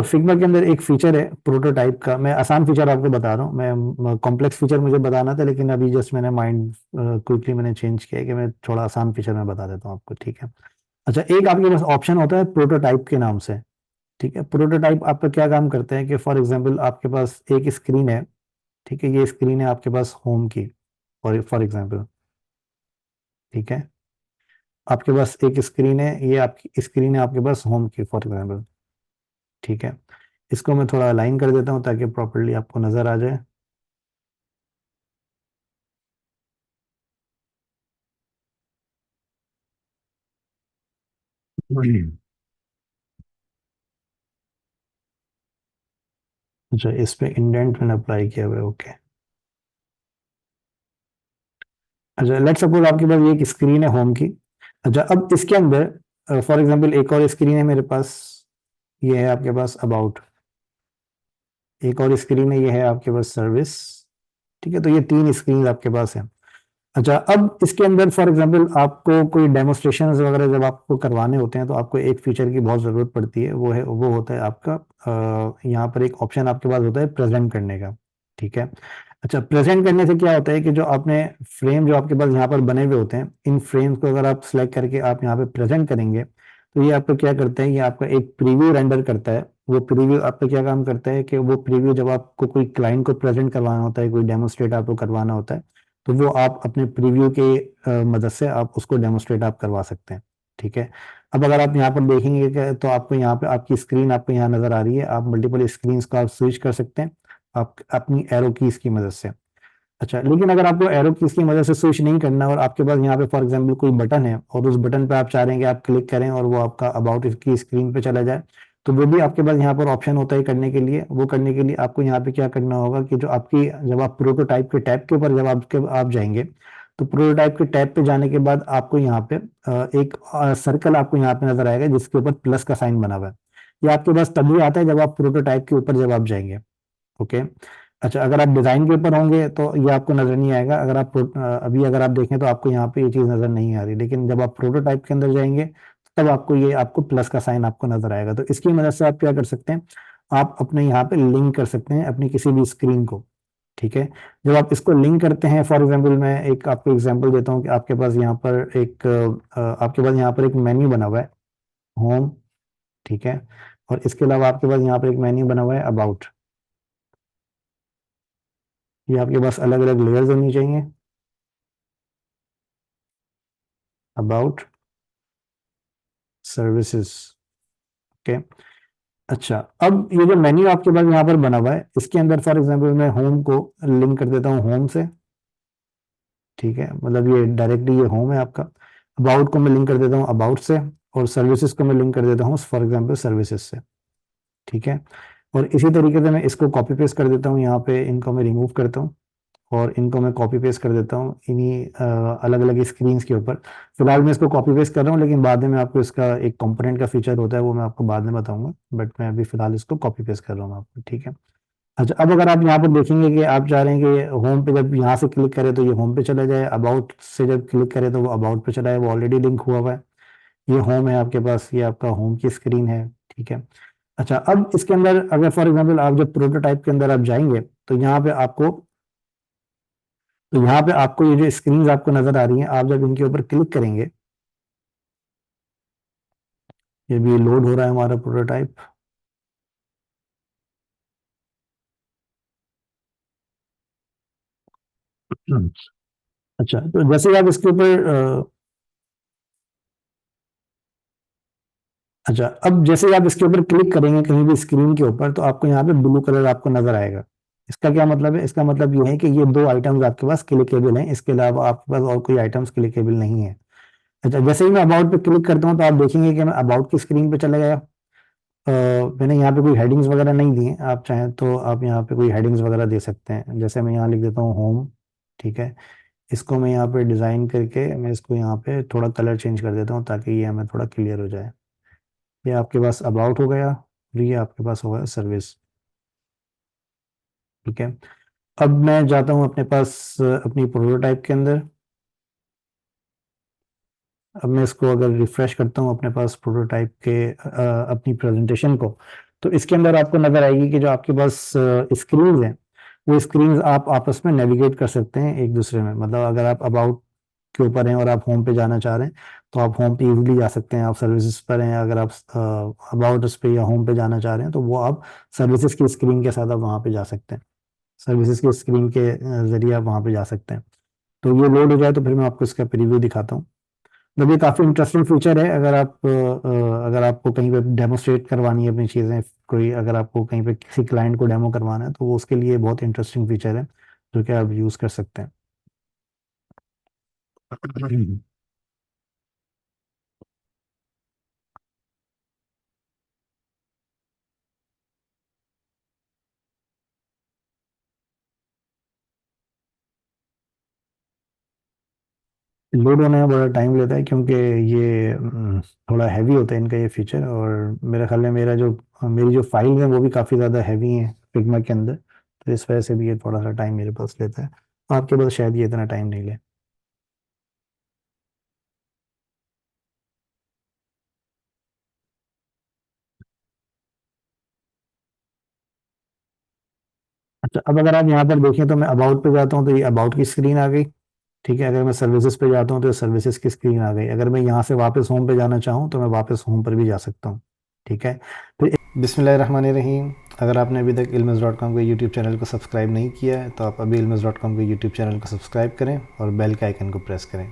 Figma के अंदर एक फीचर है प्रोटोटाइप का, मैं आसान फीचर आपको बता रहा हूँ, मैं कॉम्प्लेक्स फीचर मुझे बताना था लेकिन अभी जस्ट मैंने माइंड क्विकली मैंने चेंज किया है कि मैं थोड़ा आसान फीचर में बता देता हूँ आपको, ठीक है। अच्छा, एक आपके पास ऑप्शन होता है प्रोटोटाइप के नाम से, ठीक है। प्रोटोटाइप आपका क्या काम करते हैं कि फॉर एग्जांपल आपके पास एक स्क्रीन है, ठीक है, ये स्क्रीन है आपके पास होम की, और फॉर एग्जांपल, ठीक है, आपके पास एक स्क्रीन है, ये आपकी स्क्रीन है आपके पास होम की फॉर एग्जांपल, ठीक है। इसको मैं थोड़ा अलाइन कर देता हूँ ताकि प्रॉपरली आपको नजर आ जाए। अच्छा, इस पे इंडेंट मैंने अप्लाई किया हुआ है, ओके। अच्छा, लेट्स सपोज आपके पास ये एक स्क्रीन है होम की। अच्छा, अब इसके अंदर फॉर एग्जांपल एक और स्क्रीन है मेरे पास, ये है आपके पास अबाउट, एक और स्क्रीन है, ये है आपके पास सर्विस, ठीक है। तो ये तीन स्क्रीन आपके पास है। अच्छा, अब इसके अंदर फॉर एग्जांपल आपको कोई डेमोस्ट्रेशन वगैरह जब आपको करवाने होते हैं तो आपको एक फीचर की बहुत ज़रूरत पड़ती है, वो होता है आपका यहाँ पर एक ऑप्शन आपके पास होता है प्रेजेंट करने का, ठीक है। अच्छा, प्रेजेंट करने से क्या होता है कि जो आपने फ्रेम जो आपके पास यहाँ पर बने हुए होते हैं, इन फ्रेम्स को अगर आप सिलेक्ट करके आप यहाँ पे प्रेजेंट करेंगे तो ये आपको क्या करता है, ये आपका एक प्रीव्यू रेंडर करता है। वो प्रीव्यू आपका क्या काम करता है कि वो प्रीव्यू जब आपको कोई क्लाइंट को प्रेजेंट करवाना होता है, कोई डेमोस्ट्रेट आपको करवाना होता है, तो वो आप अपने प्रीव्यू के मदद से आप उसको डेमोस्ट्रेट आप करवा सकते हैं, ठीक है। अब अगर आप यहाँ पर देखेंगे तो आपको यहाँ पे आपकी स्क्रीन आपको यहाँ नजर आ रही है, आप मल्टीपल स्क्रीन को आप स्विच कर सकते हैं आप अपनी एरो कीज की मदद से। अच्छा, लेकिन अगर आपको एरो कीज की मदद से स्विच नहीं करना और आपके पास यहाँ पे फॉर एग्जांपल कोई बटन है और उस बटन पे आप चाह रहे हैं कि आप क्लिक करें और वो आपका अबाउट की स्क्रीन पे चला जाए, तो वो भी आपके पास यहाँ पर ऑप्शन होता है करने के लिए। वो करने के लिए आपको यहाँ पे क्या करना होगा कि जो आपकी जब आप प्रोटोटाइप के टैब के ऊपर जब आप जाएंगे, तो प्रोटोटाइप के टैब पे जाने के बाद आपको यहाँ पे एक सर्कल आपको यहाँ पे नजर आएगा जिसके ऊपर प्लस का साइन बना हुआ है। ये आपके पास तभी आता है जब आप प्रोटोटाइप के ऊपर जब आप जाएंगे, ओके। अच्छा, अगर आप डिजाइन के ऊपर होंगे तो ये आपको नजर नहीं आएगा, अगर आप अभी अगर आप देखें तो आपको यहाँ पे ये चीज नजर नहीं आ रही, लेकिन जब आप प्रोटोटाइप के अंदर जाएंगे तब आपको ये आपको प्लस का साइन आपको नजर आएगा। तो इसकी मदद से आप क्या कर सकते हैं, आप अपने यहाँ पे लिंक कर सकते हैं अपनी किसी भी स्क्रीन को, ठीक है। जब आप इसको लिंक करते हैं, फॉर एग्जाम्पल मैं एक आपको एग्जाम्पल देता हूँ कि आपके पास यहाँ पर एक आपके पास यहाँ पर एक मेन्यू बना हुआ है होम, ठीक है, और इसके अलावा आपके पास यहाँ पर एक मेन्यू बना हुआ है अबाउट। ये आपके पास अलग अलग लेयर्स होनी चाहिए, अबाउट, सर्विसेज, ओके। अच्छा, अब ये जो मेन्यू आपके पास यहाँ पर बना हुआ है इसके अंदर फॉर एग्जांपल मैं होम को लिंक कर देता हूँ होम से, ठीक है, मतलब ये डायरेक्टली ये होम है आपका। अबाउट को मैं लिंक कर देता हूँ अबाउट से, और सर्विसेज को मैं लिंक कर देता हूँ फॉर एग्जांपल सर्विसेज से, ठीक है। और इसी तरीके से मैं इसको कॉपी पेस्ट कर देता हूँ, यहाँ पे इनको मैं रिमूव करता हूँ और इनको मैं कॉपी पेस्ट कर देता हूँ इन्हीं अलग अलग स्क्रीन्स के ऊपर। फिलहाल मैं इसको कॉपी पेस्ट कर रहा हूँ, लेकिन बाद में मैं आपको इसका एक कंपोनेंट का फीचर होता है वो मैं आपको बाद में बताऊंगा, बट मैं अभी फिलहाल इसको कॉपी पेस्ट कर रहा हूँ आपको, ठीक है। अच्छा, अब अगर आप यहाँ पर देखेंगे कि आप चाह रहे हैं कि होम पे जब यहाँ से क्लिक करें तो ये होम पे चला जाए, अबाउट से जब क्लिक करें तो वो अबाउट पे चला जाए, वो ऑलरेडी लिंक हुआ हुआ है। ये होम है आपके पास, ये आपका होम की स्क्रीन है, ठीक है। अच्छा, अब इसके अंदर अगर फॉर एग्जाम्पल आप जब प्रोटोटाइप के अंदर आप जाएंगे तो यहाँ पे आपको ये जो स्क्रीन आपको नजर आ रही हैं, आप जब इनके ऊपर क्लिक करेंगे, ये भी लोड हो रहा है हमारा प्रोटोटाइप। अच्छा, तो जैसे ही आप इसके ऊपर अच्छा, अब जैसे ही आप इसके ऊपर क्लिक करेंगे कहीं भी स्क्रीन के ऊपर तो आपको यहाँ पे ब्लू कलर आपको नजर आएगा। इसका क्या मतलब है, इसका मतलब ये है कि ये दो आइटम्स आपके पास क्लिकेबल हैं, इसके अलावा आपके पास और कोई आइटम्स क्लिकेबल नहीं है। अच्छा, जैसे ही मैं अबाउट पे क्लिक करता हूँ तो आप देखेंगे कि मैं अबाउट की स्क्रीन पे चला गया। मैंने यहाँ पे कोई हेडिंग्स वगैरह नहीं दी हैं, आप चाहें तो आप यहाँ पे कोई हेडिंग्स वगैरह दे सकते हैं, जैसे मैं यहाँ लिख देता हूँ होम, ठीक है। इसको मैं यहाँ पे डिज़ाइन करके मैं इसको यहाँ पे थोड़ा कलर चेंज कर देता हूँ ताकि ये हमें थोड़ा क्लियर हो जाए। ये आपके पास अबाउट हो गया और ये आपके पास हो गया सर्विस, ठीक है। अब मैं जाता हूँ अपने पास अपनी प्रोटोटाइप के अंदर। अब मैं इसको अगर रिफ्रेश करता हूँ अपने पास प्रोटोटाइप के अपनी प्रेजेंटेशन को, तो इसके अंदर आपको नजर आएगी कि जो आपके पास स्क्रीन है, वो स्क्रीन आप आपस में नेविगेट कर सकते हैं एक दूसरे में। मतलब अगर आप अबाउट के ऊपर हैं और आप होम पे जाना चाह रहे हैं, तो आप होम पे इजीली जा सकते हैं। आप सर्विसेज पर हैं, अगर आप अबाउट उस पे या होम पे जाना चाह रहे हैं, तो वो आप सर्विसेज की स्क्रीन के साथ आप वहाँ पे जा सकते हैं। सर्विसेज की स्क्रीन के जरिए आप वहाँ पे जा सकते हैं। तो ये लोड हो जाए तो फिर मैं आपको इसका प्रीव्यू दिखाता हूँ। मतलब ये काफ़ी इंटरेस्टिंग फीचर है। अगर आपको कहीं पे डेमोस्ट्रेट करवानी है अपनी चीज़ें, कोई अगर आपको कहीं पे किसी क्लाइंट को डेमो करवाना है, तो वो उसके लिए बहुत इंटरेस्टिंग फीचर है जो कि आप यूज़ कर सकते हैं। लोड होने में बड़ा टाइम लेता है, क्योंकि ये थोड़ा हैवी होता है इनका ये फीचर। और मेरे ख्याल में मेरी जो फाइल है वो भी काफ़ी ज़्यादा हैवी है फिग्मा के अंदर, तो इस वजह से भी ये थोड़ा सा टाइम मेरे पास लेता है। आपके पास शायद ये इतना टाइम नहीं ले। अच्छा, अब अगर आप यहाँ पर देखें तो मैं अबाउट पे जाता हूँ तो ये अबाउट की स्क्रीन आ गई। ठीक है, अगर मैं सर्विसेज पे जाता हूँ तो सर्विसेज की स्क्रीन आ गई। अगर मैं यहाँ से वापस होम पे जाना चाहूँ तो मैं वापस होम पर भी जा सकता हूँ। ठीक है, फिर बिस्मिल्लाहिर्रहमानिर्रहीम। अगर आपने अभी तक ilms.com के यूट्यूब चैनल को सब्सक्राइब नहीं किया है, तो आप अभी ilms.com के यूट्यूब चैनल को सब्सक्राइब करें और बेल के आइकन को प्रेस करें।